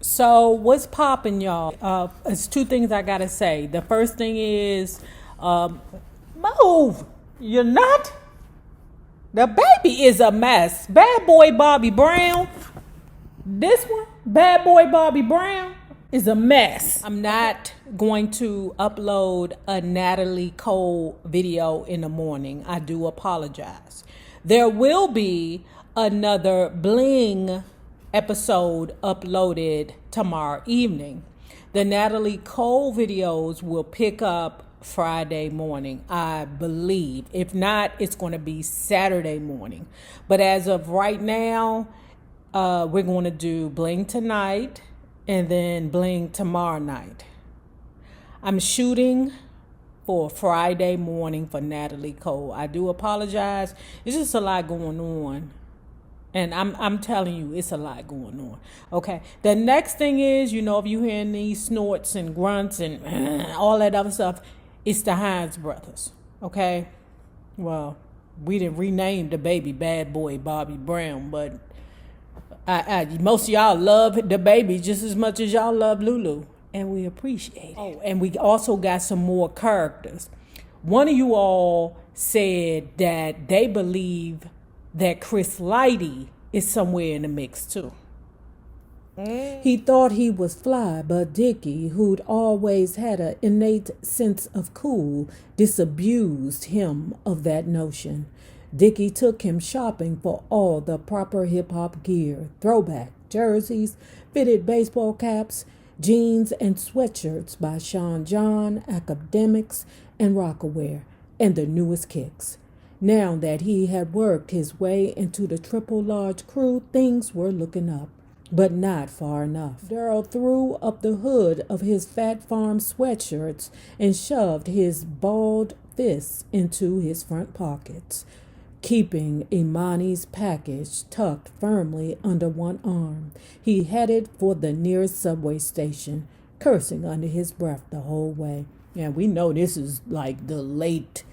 So what's popping, y'all? It's two things I gotta say. The first thing is, move. You're not. The baby is a mess. Bad boy Bobby Brown. This one, bad boy Bobby Brown, is a mess. I'm not going to upload a Natalie Cole video in the morning. I do apologize. There will be another Bling episode uploaded tomorrow evening. The Natalie Cole videos will pick up Friday morning, I believe. If not, it's going to be Saturday morning. But as of right now, we're going to do Bling tonight and then Bling tomorrow night. I'm shooting for Friday morning for Natalie Cole. I do apologize. It's just a lot going on. And I'm telling you, it's a lot going on. Okay. The next thing is, if you're hearing these snorts and grunts and all that other stuff, it's the Hines brothers. Okay. Well, we didn't rename the baby Bad Boy Bobby Brown, but most of y'all love the baby just as much as y'all love Lulu. And we appreciate it. Oh, and we also got some more characters. One of you all said that they believe that Chris Lighty is somewhere in the mix too. He thought he was fly, but Dickie, who'd always had an innate sense of cool, disabused him of that notion. Dickie took him shopping for all the proper hip-hop gear, throwback jerseys, fitted baseball caps, jeans and sweatshirts by Sean John, Academics, and Rockaware, and the newest kicks. Now that he had worked his way into the triple large crew, things were looking up, but not far enough. Darryl threw up the hood of his Fat Farm sweatshirts and shoved his balled fists into his front pockets, keeping Imani's package tucked firmly under one arm. He headed for the nearest subway station, cursing under his breath the whole way. And we know this is like the late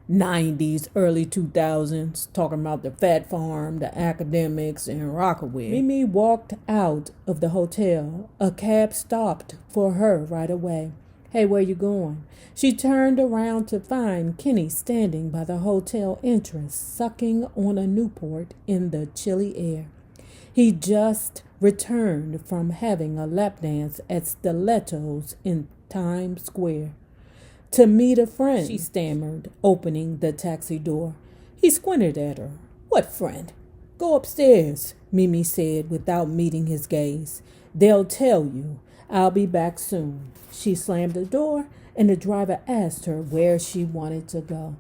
90s, early 2000s, talking about the Fat Farm, the Academics, and Rockaway. Mimi walked out of the hotel. A cab stopped for her right away. Hey, where you going? She turned around to find Kenny standing by the hotel entrance, sucking on a Newport in the chilly air. He just returned from having a lap dance at Stilettos in Times Square. To meet a friend, she stammered, opening the taxi door. He squinted at her. What friend? Go upstairs, Mimi said without meeting his gaze. They'll tell you. I'll be back soon. She slammed the door, and the driver asked her where she wanted to go.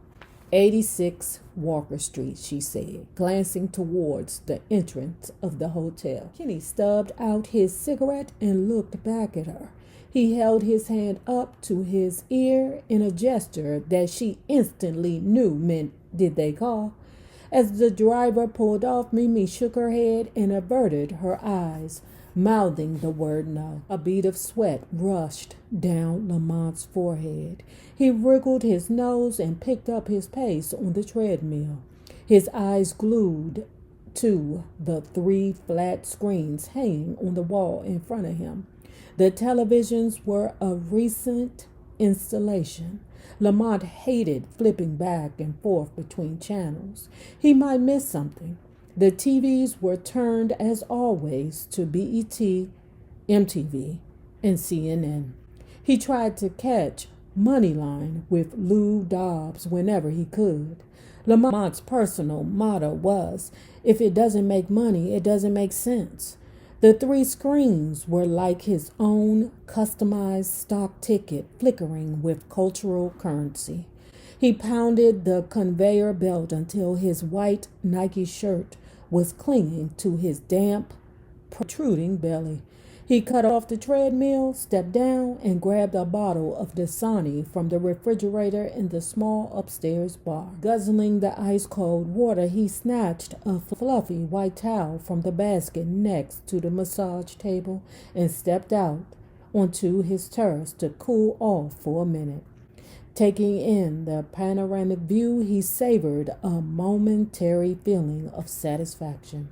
86 Walker Street, she said, glancing towards the entrance of the hotel. Kenny stubbed out his cigarette and looked back at her. He held his hand up to his ear in a gesture that she instantly knew meant, did they call? As the driver pulled off, Mimi shook her head and averted her eyes, mouthing the word no. A bead of sweat rushed down Lamont's forehead. He wriggled his nose and picked up his pace on the treadmill, his eyes glued to the 3 flat screens hanging on the wall in front of him. The televisions were a recent installation. Lamont hated flipping back and forth between channels. He might miss something. The TVs were turned, as always, to BET, MTV, and CNN. He tried to catch Moneyline with Lou Dobbs whenever he could. Lamont's personal motto was, if it doesn't make money, it doesn't make sense. The 3 screens were like his own customized stock ticket flickering with cultural currency. He pounded the conveyor belt until his white Nike shirt was clinging to his damp, protruding belly. He cut off the treadmill, stepped down, and grabbed a bottle of Dasani from the refrigerator in the small upstairs bar. Guzzling the ice-cold water, he snatched a fluffy white towel from the basket next to the massage table and stepped out onto his terrace to cool off for a minute. Taking in the panoramic view, he savored a momentary feeling of satisfaction.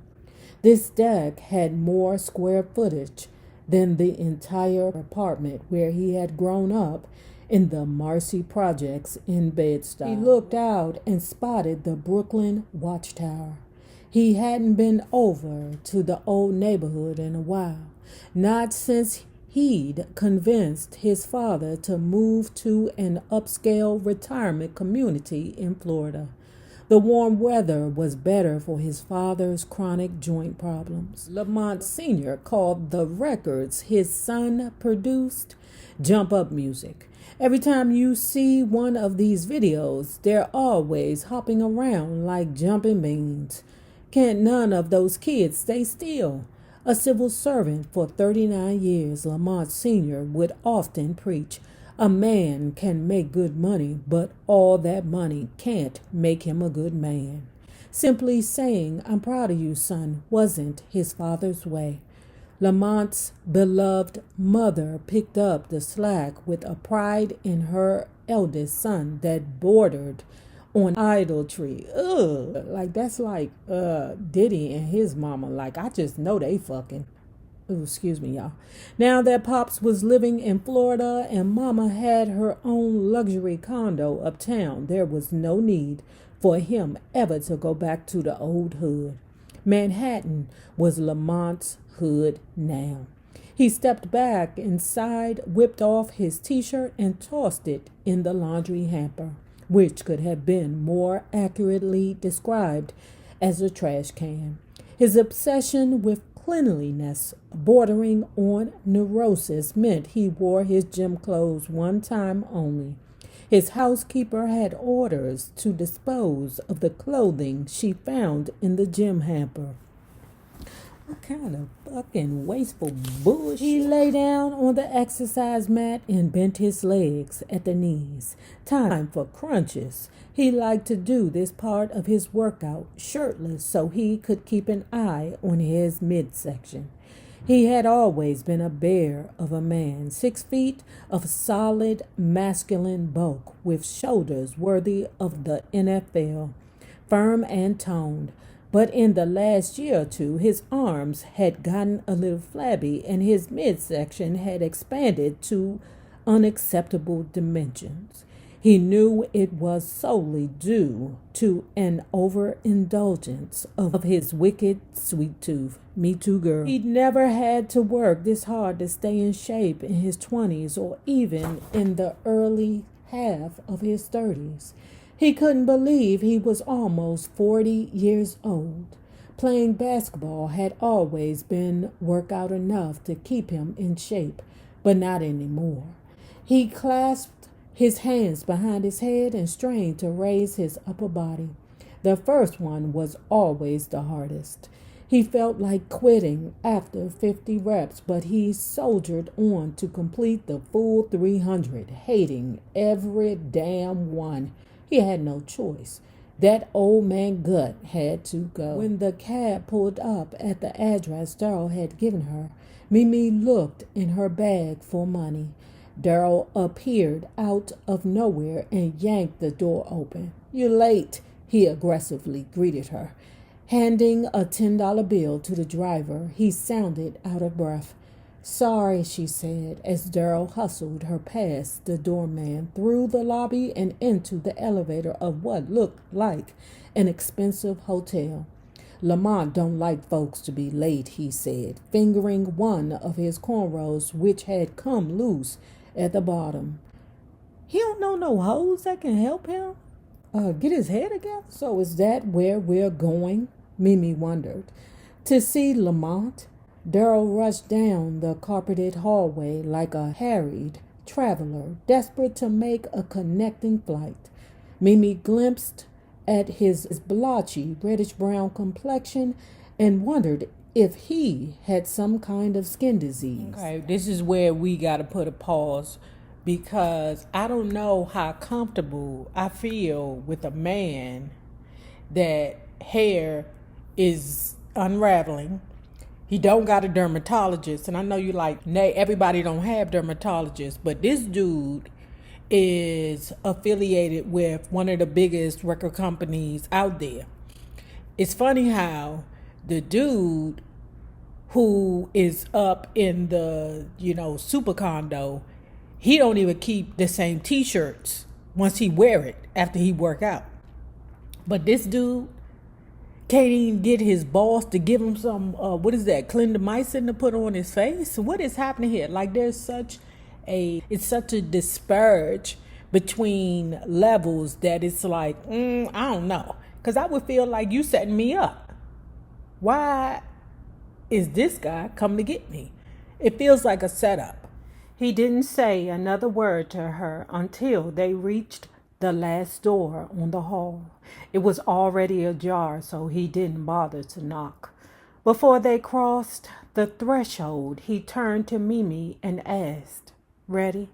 This deck had more square footage than the entire apartment where he had grown up in the Marcy Projects in Bed-Stuy. He looked out and spotted the Brooklyn Watchtower. He hadn't been over to the old neighborhood in a while, not since he'd convinced his father to move to an upscale retirement community in Florida. The warm weather was better for his father's chronic joint problems. Lamont Sr. called the records his son produced jump up music. Every time you see one of these videos, they're always hopping around like jumping beans. Can't none of those kids stay still? A civil servant for 39 years, Lamont Sr. would often preach, a man can make good money, but all that money can't make him a good man. Simply saying, I'm proud of you, son, wasn't his father's way. Lamont's beloved mother picked up the slack with a pride in her eldest son that bordered on idolatry. Ugh, like that's like Diddy and his mama. Like I just know they fucking. Ooh, excuse me, y'all. Now that Pops was living in Florida and Mama had her own luxury condo uptown, there was no need for him ever to go back to the old hood. Manhattan was Lamont's hood now. He stepped back inside, whipped off his t-shirt, and tossed it in the laundry hamper, which could have been more accurately described as a trash can. His obsession with cleanliness bordering on neurosis meant he wore his gym clothes one time only. His housekeeper had orders to dispose of the clothing she found in the gym hamper. What kind of fucking wasteful bullshit? He lay down on the exercise mat and bent his legs at the knees. Time for crunches. He liked to do this part of his workout shirtless so he could keep an eye on his midsection. He had always been a bear of a man, 6 feet of solid masculine bulk with shoulders worthy of the NFL, firm and toned. But in the last year or two, his arms had gotten a little flabby and his midsection had expanded to unacceptable dimensions. He knew it was solely due to an overindulgence of his wicked sweet tooth. Me too, girl. He'd never had to work this hard to stay in shape in his 20s or even in the early half of his 30s. He couldn't believe he was almost 40 years old. Playing basketball had always been workout enough to keep him in shape, but not anymore. He clasped his hands behind his head and strained to raise his upper body. The first one was always the hardest. He felt like quitting after 50 reps, but he soldiered on to complete the full 300, hating every damn one. He had no choice. That old man gut had to go. When the cab pulled up at the address Darryl had given her, Mimi looked in her bag for money. Darryl appeared out of nowhere and yanked the door open. "You're late," he aggressively greeted her. Handing a $10 bill to the driver, he sounded out of breath. "Sorry," she said, as Darryl hustled her past the doorman, through the lobby and into the elevator of what looked like an expensive hotel. "Lamont don't like folks to be late," he said, fingering one of his cornrows which had come loose at the bottom. "He don't know no hoes that can help him get his head together." "So is that where we're going?" Mimi wondered. To see Lamont? Darryl rushed down the carpeted hallway like a harried traveler, desperate to make a connecting flight. Mimi glimpsed at his blotchy, reddish-brown complexion and wondered if he had some kind of skin disease. Okay, this is where we got to put a pause because I don't know how comfortable I feel with a man that hair is unraveling. He don't got a dermatologist, and I know you like, nay, everybody don't have dermatologists, but this dude is affiliated with one of the biggest record companies out there. It's funny how the dude who is up in the, super condo, he don't even keep the same t-shirts once he wear it after he work out. But this dude can't even get his boss to give him some, what is that, clindamycin to put on his face? What is happening here? Like it's such a disparage between levels that it's like, I don't know. Because I would feel like you setting me up. Why is this guy coming to get me? It feels like a setup. He didn't say another word to her until they reached the last door on the hall. It was already ajar, so he didn't bother to knock. Before they crossed the threshold, he turned to Mimi and asked, "Ready?"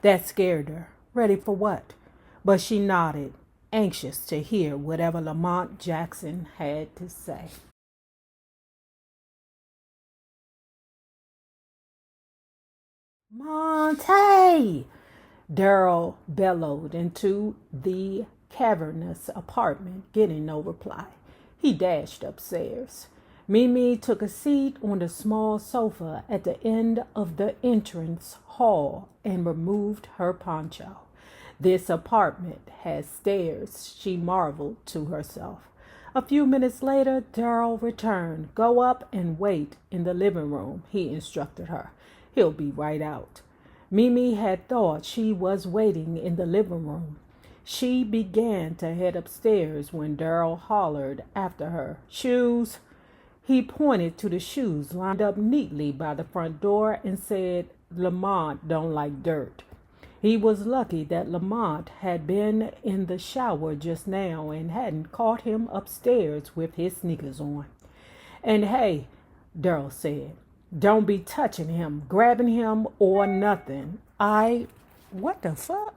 That scared her. Ready for what? But she nodded, anxious to hear whatever Lamont Jackson had to say. "Monte!" Daryl bellowed into the cavernous apartment, getting no reply. He dashed upstairs. Mimi took a seat on the small sofa at the end of the entrance hall and removed her poncho. This apartment has stairs, she marveled to herself. A few minutes later, Daryl returned. "Go up and wait in the living room," he instructed her. "He'll be right out." Mimi had thought she was waiting in the living room. She began to head upstairs when Daryl hollered after her, "Shoes." He pointed to the shoes lined up neatly by the front door and said, "Lamont don't like dirt." He was lucky that Lamont had been in the shower just now and hadn't caught him upstairs with his sneakers on. "And hey," Daryl said, "don't be touching him, grabbing him, or nothing. What the fuck?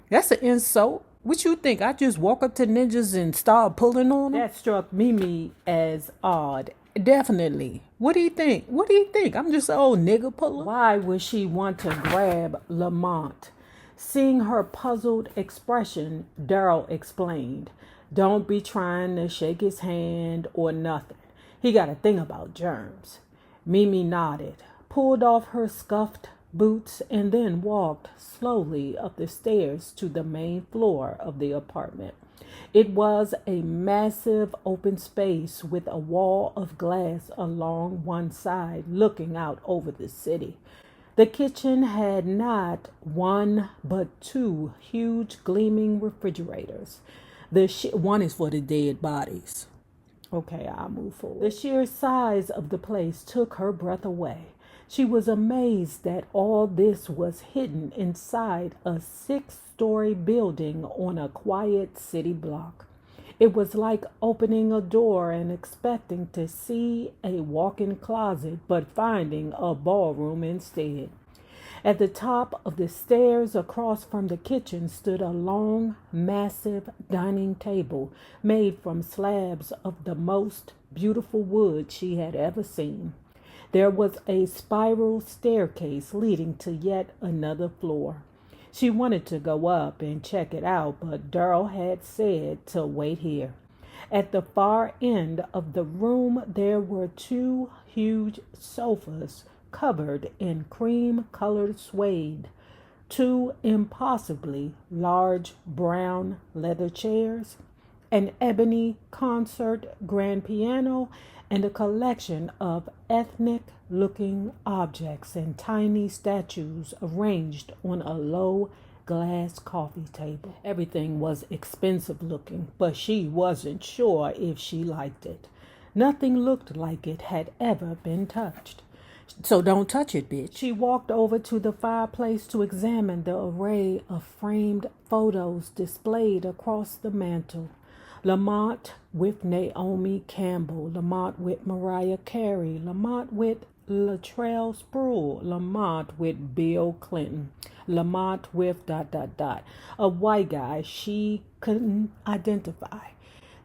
That's an insult. What you think? I just walk up to ninjas and start pulling on them?" That struck Mimi as odd. Definitely. What do you think? What do you think? I'm just an old nigga puller. Why would she want to grab Lamont? Seeing her puzzled expression, Daryl explained, "Don't be trying to shake his hand or nothing. He got a thing about germs." Mimi nodded, pulled off her scuffed boots, and then walked slowly up the stairs to the main floor of the apartment. It was a massive open space with a wall of glass along one side looking out over the city. The kitchen had not one but two huge gleaming refrigerators. One is for the dead bodies. Okay, I'll move forward. The sheer size of the place took her breath away. She was amazed that all this was hidden inside a 6-story building on a quiet city block. It was like opening a door and expecting to see a walk-in closet, but finding a ballroom instead. At the top of the stairs across from the kitchen stood a long, massive dining table made from slabs of the most beautiful wood she had ever seen. There was a spiral staircase leading to yet another floor. She wanted to go up and check it out, but Daryl had said to wait here. At the far end of the room, there were two huge sofas covered in cream-colored suede, two impossibly large brown leather chairs, an ebony concert grand piano, and a collection of ethnic-looking objects and tiny statues arranged on a low glass coffee table. Everything was expensive looking, but she wasn't sure if she liked it. Nothing looked like it had ever been touched. "So don't touch it, bitch." She walked over to the fireplace to examine the array of framed photos displayed across the mantel. Lamont with Naomi Campbell, Lamont with Mariah Carey, Lamont with Latrell Sprewell, Lamont with Bill Clinton, Lamont with ... a white guy she couldn't identify.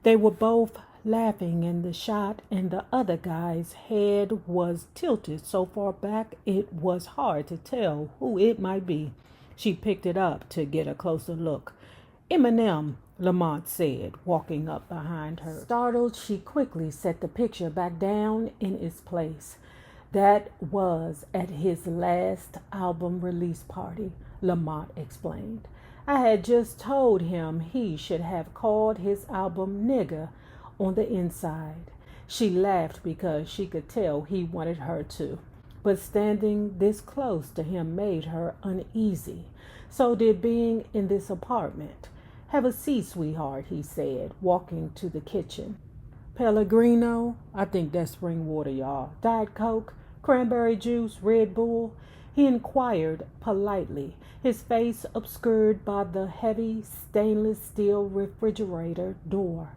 They were both laughing in the shot, and the other guy's head was tilted so far back it was hard to tell who it might be. She picked it up to get a closer look. Eminem Lamont said, walking up behind her. Startled, she quickly set the picture back down in its place. That was at his last album release party, Lamont explained. I had just told him he should have called his album Nigga on the inside. She laughed because she could tell he wanted her to, but standing this close to him made her uneasy. So did being in this apartment. Have a seat, sweetheart, he said, walking to the kitchen. Pellegrino, I think that's spring water, y'all. Diet Coke, cranberry juice, Red Bull, he inquired politely, his face obscured by the heavy stainless steel refrigerator door.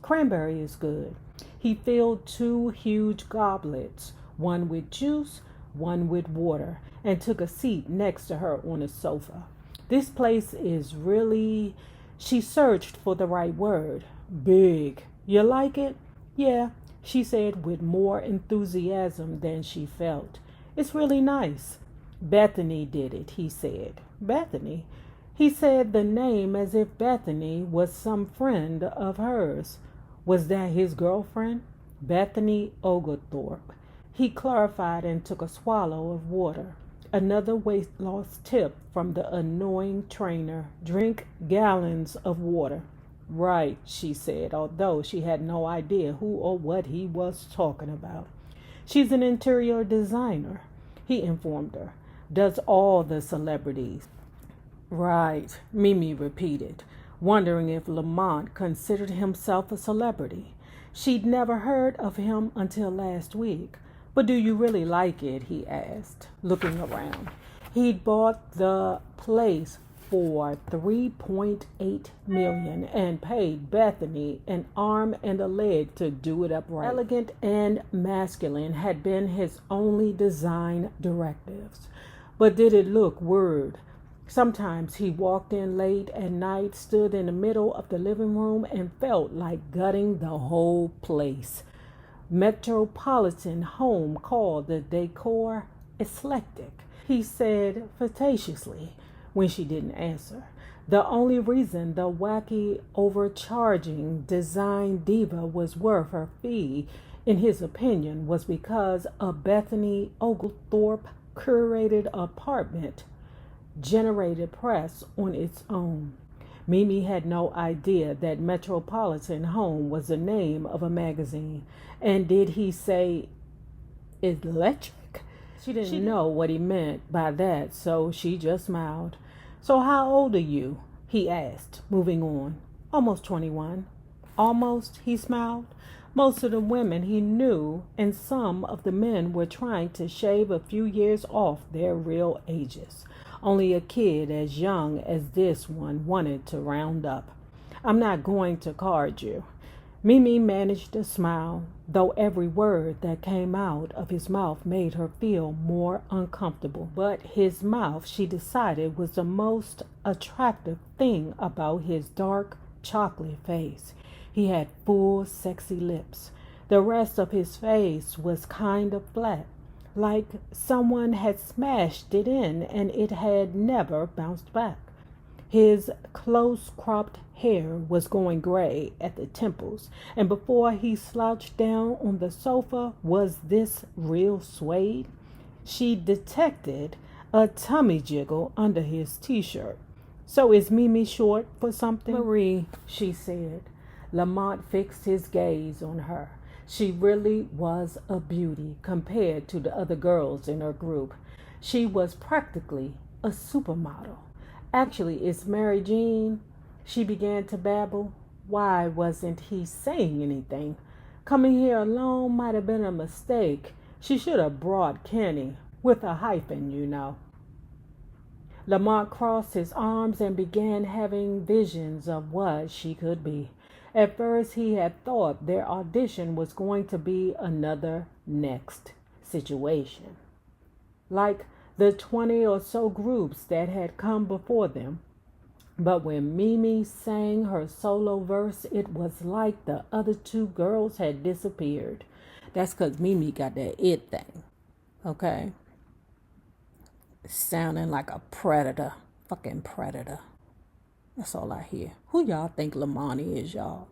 Cranberry is good. He filled 2 huge goblets, one with juice, one with water, and took a seat next to her on a sofa. This place is really, she searched for the right word, big. You like it? Yeah, she said with more enthusiasm than she felt. It's really nice. Bethany did it, he said. Bethany? He said the name as if Bethany was some friend of hers. Was that his girlfriend? Bethany Oglethorpe. He clarified and took a swallow of water. Another weight loss tip from the annoying trainer. Drink gallons of water. Right, she said, although she had no idea who or what he was talking about. She's an interior designer, he informed her. Does all the celebrities. Right, Mimi repeated, wondering if Lamont considered himself a celebrity. She'd never heard of him until last week. But do you really like it? He asked, looking around. He'd bought the place for $3.8 million and paid Bethany an arm and a leg to do it upright. Elegant and masculine had been his only design directives. But did it look weird? Sometimes he walked in late at night, stood in the middle of the living room, and felt like gutting the whole place. Metropolitan Home called the decor eclectic, he said fatuously when she didn't answer. The only reason the wacky, overcharging design diva was worth her fee, in his opinion, was because a Bethany Oglethorpe curated apartment generated press on its own. Mimi had no idea that Metropolitan Home was the name of a magazine. And did he say electric? She didn't know what he meant by that, so she just smiled. So how old are you? He asked, moving on. Almost 21. Almost, he smiled. Most of the women he knew and some of the men were trying to shave a few years off their real ages. Only a kid as young as this one wanted to round up. I'm not going to card you. Mimi managed a smile, though every word that came out of his mouth made her feel more uncomfortable. But his mouth, she decided, was the most attractive thing about his dark chocolate face. He had full, sexy lips. The rest of his face was kind of flat, like someone had smashed it in and it had never bounced back. His close-cropped hair was going gray at the temples, and before he slouched down on the sofa, was this real suede? She detected a tummy jiggle under his t-shirt. So is Mimi short for something? Marie, she said. Lamont fixed his gaze on her. She really was a beauty compared to the other girls in her group. She was practically a supermodel. Actually, it's Mary Jean. She began to babble. Why wasn't he saying anything? Coming here alone might have been a mistake. She should have brought Kenny, with a hyphen, you know. Lamont crossed his arms and began having visions of what she could be. At first, he had thought their audition was going to be another Next situation, like the 20 or so groups that had come before them. But when Mimi sang her solo verse, it was like the other 2 girls had disappeared. That's because Mimi got that it thing, okay? Sounding like a predator, fucking predator. That's all I hear. Who y'all think Lamont is, y'all?